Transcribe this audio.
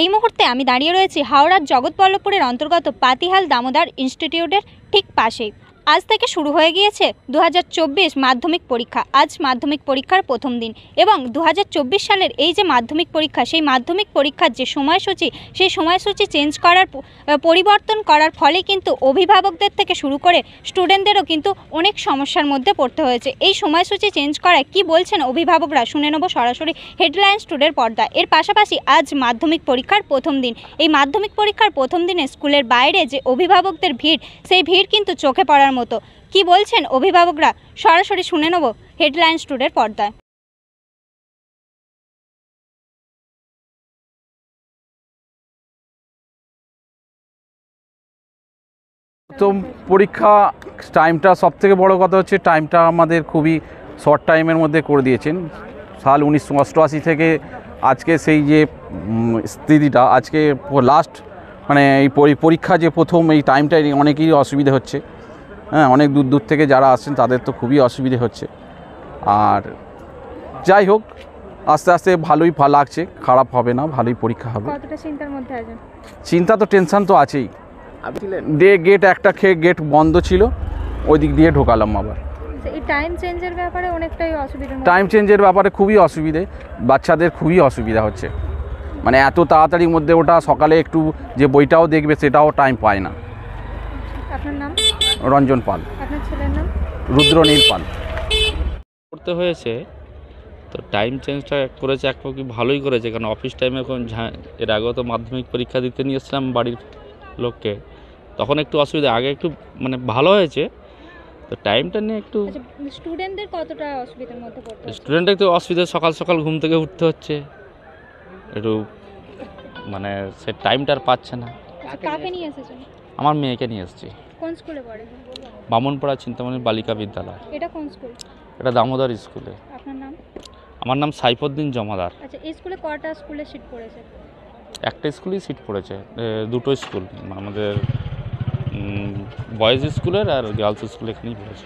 এই মুহূর্তে আমি দাঁড়িয়ে রয়েছি হাওড়ার জগৎবল্লভপুরের অন্তর্গত পাতিহাল দামোদর ইনস্টিটিউটের ঠিক পাশেই। আজ থেকে শুরু হয়ে গিয়েছে 2024 মাধ্যমিক পরীক্ষা। আজ মাধ্যমিক পরীক্ষার প্রথম দিন এবং 2024 সালের এই যে মাধ্যমিক পরীক্ষা, সেই মাধ্যমিক পরীক্ষার যে সময়সূচি, সেই সময়সূচি চেঞ্জ করার পরিবর্তন করার ফলে কিন্তু অভিভাবকদের থেকে শুরু করে স্টুডেন্টদেরও কিন্তু অনেক সমস্যার মধ্যে পড়তে হয়েছে। এই সময়সূচি চেঞ্জ করায় কি বলছেন অভিভাবকরা শুনে নেব সরাসরি হেডলাইন্স টুডের পর্দায়। এর পাশাপাশি আজ মাধ্যমিক পরীক্ষার প্রথম দিন। এই মাধ্যমিক পরীক্ষার প্রথম দিনে স্কুলের বাইরে যে অভিভাবকদের ভিড়, সেই ভিড় কিন্তু চোখে পড়ার মতো। কি বলছেন অভিভাবকরা সরাসরি শুনে নেব হেডলাইন্স টুডের পর্দায়। তো পরীক্ষা টাইমটা সবথেকে বড় কথা হচ্ছে টাইমটা আমাদের খুবই শর্ট টাইমের মধ্যে করে দিয়েছেন। সাল 1988 থেকে আজকে সেই যে স্থিতিটা, আজকে লাস্ট মানে এই পরীক্ষা যে প্রথম এই টাইমটাই অনেকেরই অসুবিধে হচ্ছে। হ্যাঁ, অনেক দূর দূর থেকে যারা আসছেন তাদের তো খুবই অসুবিধে হচ্ছে। আর যাই হোক, আস্তে আস্তে ভালোই লাগছে, খারাপ হবে না, ভালোই পরীক্ষা হবে। কতটা চিন্তার মধ্যে আছেন? চিন্তা তো, টেনশন তো আছেই। গেট একটা গেট বন্ধ ছিল, ওই দিক দিয়ে ঢোকালাম আবার। এই টাইম চেঞ্জের ব্যাপারে অনেকটাই অসুবিধা। টাইম চেঞ্জের ব্যাপারে খুবই অসুবিধে, বাচ্চাদের খুবই অসুবিধা হচ্ছে। মানে এত তাড়াতাড়ির মধ্যে ওটা সকালে একটু যে বইটাও দেখবে সেটাও টাইম পায় না। আপনার নাম? রঞ্জন পাল। আপনার ছেলের নাম? রুদ্রনীল পাল। করতে হয়েছে তো টাইম চেঞ্জটা করেছে, এক পক্ষে ভালোই করেছে, কারণ অফিস টাইমে এখন এর আগেও তো মাধ্যমিক পরীক্ষা দিতে নিয়ে এসেছিলাম বাড়ির লোককে, তখন একটু অসুবিধা, আগে একটু মানে ভালো হয়েছে। তো টাইমটা নিয়ে একটু স্টুডেন্টদের কতটা অসুবিধার মধ্যে পড়তে? স্টুডেন্টের একটু অসুবিধা, সকাল সকাল ঘুম থেকে উঠতে হচ্ছে, একটু মানে সে টাইমটা আর পাচ্ছে না। কাকে নিয়ে এসেছেন? আমার মেয়েকে নিয়ে এসেছি। কোন স্কুলে পড়ে? বামনপাড়া চিন্তামণি বালিকা বিদ্যালয়। এটা কোন স্কুল? এটা দামোদর স্কুলে। আপনার নাম? আমার নাম সাইফুদ্দিন জমাদার। আচ্ছা, এই স্কুলে কয়টা স্কুলে সিট পড়েছে? একটা স্কুলেই সিট পড়েছে, দুটো স্কুল আমাদের বয়েজ স্কুলের আর গার্লস স্কুল এখানেই পড়েছে।